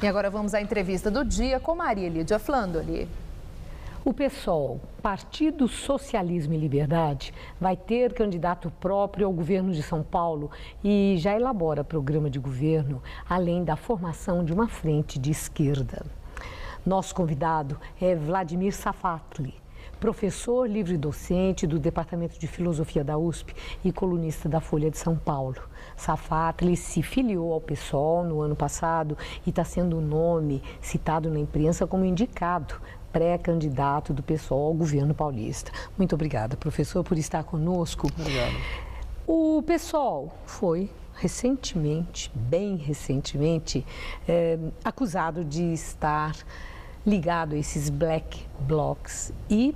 E agora vamos à entrevista do dia com Maria Lídia Flandoli. O PSOL, Partido Socialismo e Liberdade, vai ter candidato próprio ao governo de São Paulo e já elabora programa de governo, além da formação de uma frente de esquerda. Nosso convidado é Vladimir Safatli, professor livre-docente do Departamento de Filosofia da USP e colunista da Folha de São Paulo. Safatli se filiou ao PSOL no ano passado e está sendo o nome citado na imprensa como indicado pré-candidato do PSOL ao governo paulista. Muito obrigada, professor, por estar conosco. Obrigado. O PSOL foi recentemente, bem recentemente, acusado de estar ligado a esses black blocs e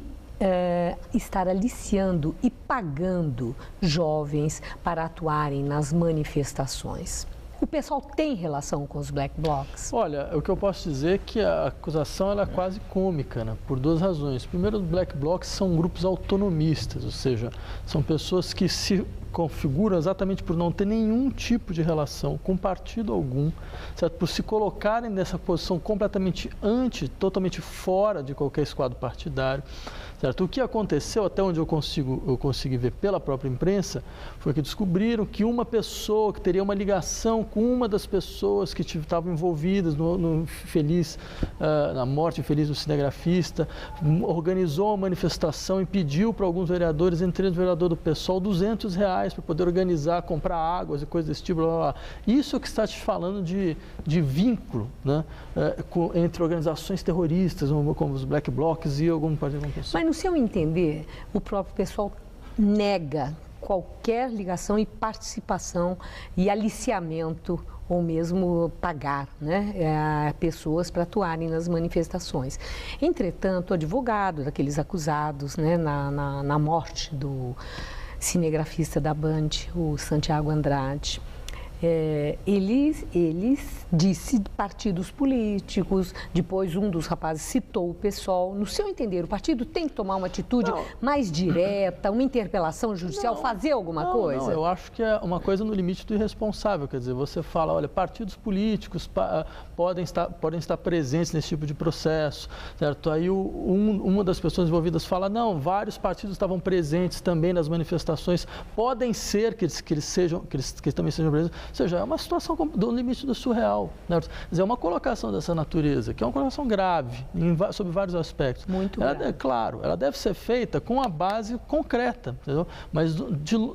estar aliciando e pagando jovens para atuarem nas manifestações. O PSOL tem relação com os black blocs? Olha, o que eu posso dizer é que a acusação ela é quase cômica, né? Por duas razões. Primeiro, os black blocs são grupos autonomistas, ou seja, são pessoas que se configuram exatamente por não ter nenhum tipo de relação com partido algum, certo? Por se colocarem nessa posição completamente totalmente fora de qualquer esquadro partidário. Certo? O que aconteceu, até onde eu consegui ver pela própria imprensa, foi que descobriram que uma pessoa que teria uma ligação com uma das pessoas que estavam envolvidas na morte infeliz do cinegrafista, organizou uma manifestação e pediu para alguns vereadores, entre eles o vereador do PSOL, R$200 para poder organizar, comprar águas e coisas desse tipo. Blá, blá, blá. Isso que está te falando de vínculo, né, entre organizações terroristas, como os black blocs e algum partido. Mas no seu entender, o próprio PSOL nega qualquer ligação e participação e aliciamento ou mesmo pagar, né, pessoas para atuarem nas manifestações. Entretanto, o advogado daqueles acusados, né, na morte do cinegrafista da Band, o Santiago Andrade, eles disse partidos políticos, depois um dos rapazes citou o PSOL. No seu entender, o partido tem que tomar uma atitude mais direta, uma interpelação judicial, fazer alguma coisa? Não, eu acho que é uma coisa no limite do irresponsável, quer dizer, você fala, olha, partidos políticos podem estar presentes nesse tipo de processo, certo? Aí uma das pessoas envolvidas fala, não, vários partidos estavam presentes também nas manifestações, podem ser que eles também sejam presentes. Ou seja, é uma situação do limite do surreal. Né? Quer dizer, é uma colocação dessa natureza, que é uma colocação grave, sob vários aspectos. Muito grave. Claro, ela deve ser feita com a base concreta, entendeu? Mas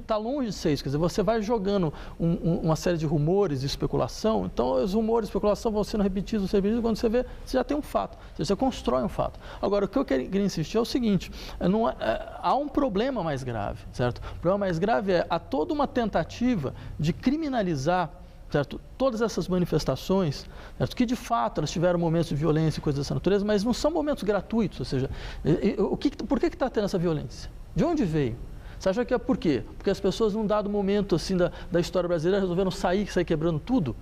está longe de ser isso. Quer dizer, você vai jogando uma série de rumores e especulação, então os rumores e especulação vão sendo repetidos, quando você vê, você já tem um fato, você constrói um fato. Agora, o que eu queria insistir é o seguinte, há um problema mais grave, certo? O problema mais grave há toda uma tentativa de criminalizar, certo, todas essas manifestações, certo, que de fato elas tiveram momentos de violência e coisas dessa natureza, mas não são momentos gratuitos, ou seja, por que está tendo essa violência? De onde veio? Você acha que é por quê? Porque as pessoas, num dado momento assim, da história brasileira, resolveram sair quebrando tudo?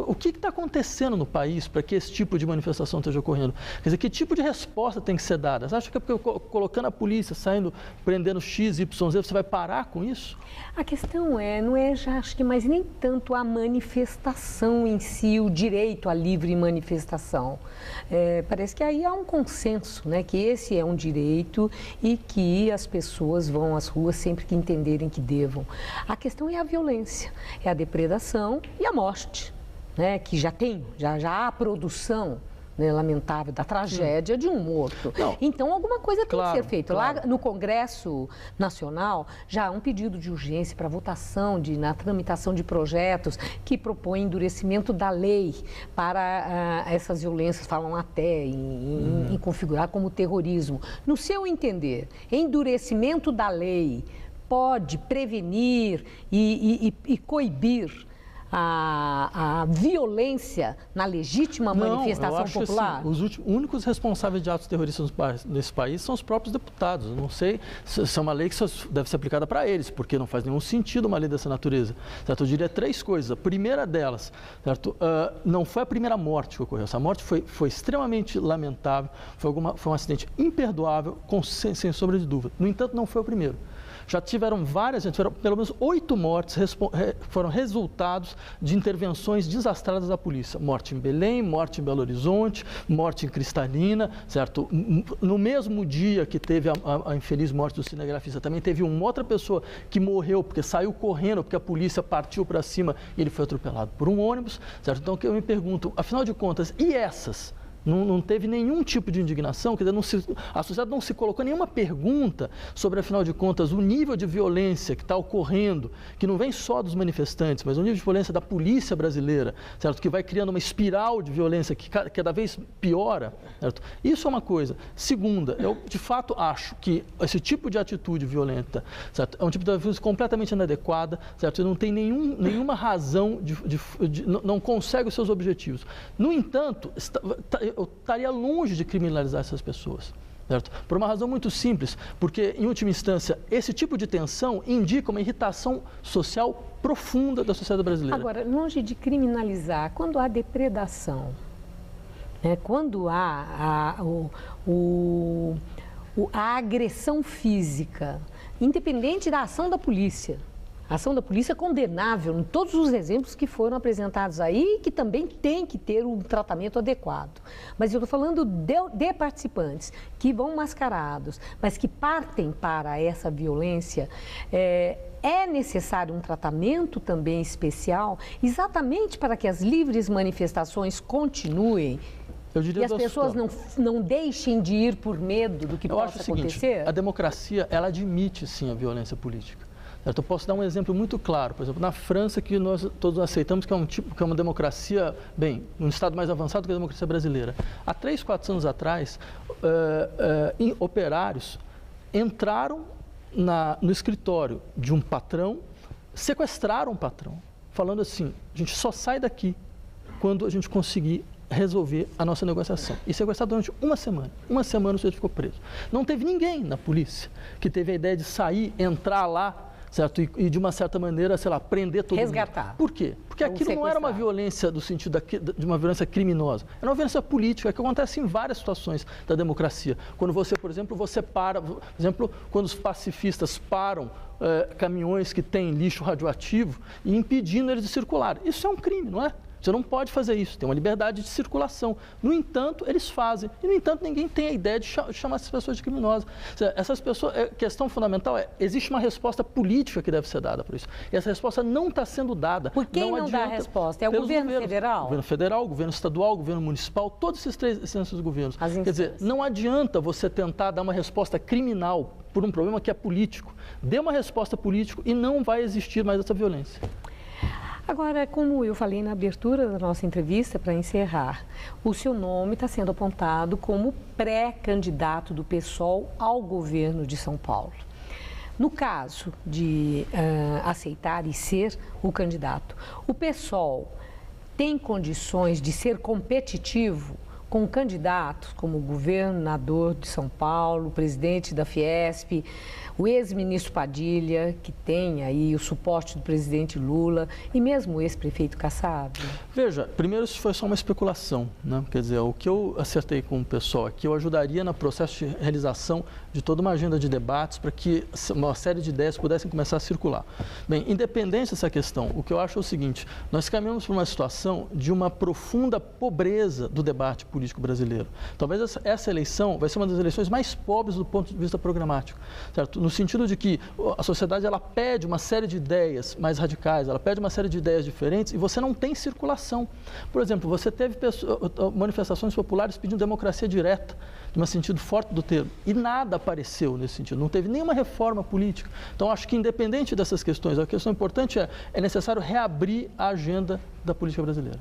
O que está acontecendo no país para que esse tipo de manifestação esteja ocorrendo? Quer dizer, que tipo de resposta tem que ser dada? Você acha que é porque colocando a polícia, prendendo X, Y, Z, você vai parar com isso? A questão não é, já acho que mais nem tanto a manifestação em si, o direito à livre manifestação. Parece que aí há um consenso, né, que esse é um direito e que as pessoas vão às ruas sempre que entenderem que devam. A questão é a violência, é a depredação e a morte, né, que já há a produção, né, lamentável, da tragédia de um morto. Não. Então, alguma coisa tem que ser feita. Claro. Lá no Congresso Nacional, já há um pedido de urgência para votação, na tramitação de projetos que propõem endurecimento da lei para essas violências, falam até em configurar como terrorismo. No seu entender, endurecimento da lei pode prevenir e coibir a violência na legítima manifestação popular? Assim, os únicos responsáveis de atos terroristas nesse país são os próprios deputados. Eu não sei se é uma lei que só deve ser aplicada para eles, porque não faz nenhum sentido uma lei dessa natureza. Certo? Eu diria três coisas. A primeira delas, certo? Não foi a primeira morte que ocorreu. Essa morte foi extremamente lamentável, foi um acidente imperdoável, sem sombra de dúvida. No entanto, não foi o primeiro. Já tiveram pelo menos 8 mortes foram resultados de intervenções desastradas da polícia. Morte em Belém, morte em Belo Horizonte, morte em Cristalina, certo? No mesmo dia que teve a infeliz morte do cinegrafista, também teve uma outra pessoa que morreu porque saiu correndo, porque a polícia partiu para cima e ele foi atropelado por um ônibus, certo? Então, eu me pergunto, afinal de contas, e essas? Não teve nenhum tipo de indignação, quer dizer, a sociedade não se colocou nenhuma pergunta sobre, afinal de contas, o nível de violência que está ocorrendo, que não vem só dos manifestantes, mas o nível de violência da polícia brasileira, certo? Que vai criando uma espiral de violência que cada vez piora, certo? Isso é uma coisa. Segunda, eu de fato acho que esse tipo de atitude violenta, certo? É um tipo de atitude completamente inadequada, certo? E não tem nenhuma razão não consegue os seus objetivos. No entanto, eu estaria longe de criminalizar essas pessoas, certo? Por uma razão muito simples, porque, em última instância, esse tipo de tensão indica uma irritação social profunda da sociedade brasileira. Agora, longe de criminalizar, quando há depredação, né? Quando há a agressão física, independente da ação da polícia, a ação da polícia é condenável em todos os exemplos que foram apresentados aí e que também tem que ter um tratamento adequado. Mas eu estou falando de participantes que vão mascarados, mas que partem para essa violência. É necessário um tratamento também especial, exatamente para que as livres manifestações continuem. E as pessoas não deixem de ir por medo do que possa acontecer? A democracia, ela admite, sim, a violência política. Eu posso dar um exemplo muito claro. Por exemplo, na França, que nós todos aceitamos que é uma democracia, um estado mais avançado que a democracia brasileira. Há 3, 4 anos atrás, operários entraram no escritório de um patrão, sequestraram o patrão, falando assim: a gente só sai daqui quando a gente conseguir resolver a nossa negociação. E sequestrado durante uma semana. Uma semana o sujeito ficou preso. Não teve ninguém na polícia que teve a ideia de sair, entrar lá, certo? E de uma certa maneira, sei lá, prender todo mundo. Resgatar. Por quê? Porque aquilo não era uma violência do sentido de uma violência criminosa. Era uma violência política que acontece em várias situações da democracia. Quando você, por exemplo, por exemplo, quando os pacifistas param caminhões que têm lixo radioativo e impedindo eles de circular. Isso é um crime, não é? Você não pode fazer isso, tem uma liberdade de circulação. No entanto, eles fazem. E, no entanto, ninguém tem a ideia de chamar essas pessoas de criminosas. Essas pessoas, a questão fundamental existe uma resposta política que deve ser dada por isso. E essa resposta não está sendo dada. Por quem não dá a resposta? É o governo federal? Governo federal, governo estadual, governo municipal, todos esses 3 instâncias do governo. Quer dizer, não adianta você tentar dar uma resposta criminal por um problema que é político. Dê uma resposta política e não vai existir mais essa violência. Agora, como eu falei na abertura da nossa entrevista, para encerrar, o seu nome está sendo apontado como pré-candidato do PSOL ao governo de São Paulo. No caso de aceitar e ser o candidato, o PSOL tem condições de ser competitivo com candidatos como o governador de São Paulo, o presidente da Fiesp, o ex-ministro Padilha, que tem aí o suporte do presidente Lula, e mesmo o ex-prefeito Kassab? Veja, primeiro isso foi só uma especulação, né? Quer dizer, o que eu acertei com o pessoal é que eu ajudaria no processo de realização de toda uma agenda de debates para que uma série de ideias pudessem começar a circular. Bem, independente dessa questão, o que eu acho é o seguinte: nós caminhamos por uma situação de uma profunda pobreza do debate político brasileiro. Talvez essa eleição vai ser uma das eleições mais pobres do ponto de vista programático, certo? No sentido de que a sociedade ela pede uma série de ideias mais radicais, ela pede uma série de ideias diferentes e você não tem circulação. Por exemplo, você teve manifestações populares pedindo democracia direta, de um sentido forte do termo, e nada apareceu nesse sentido, não teve nenhuma reforma política. Então, acho que independente dessas questões, a questão importante é necessário reabrir a agenda da política brasileira.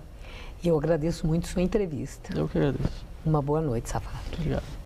Eu agradeço muito sua entrevista. Eu que agradeço. Uma boa noite, Safato. Obrigado.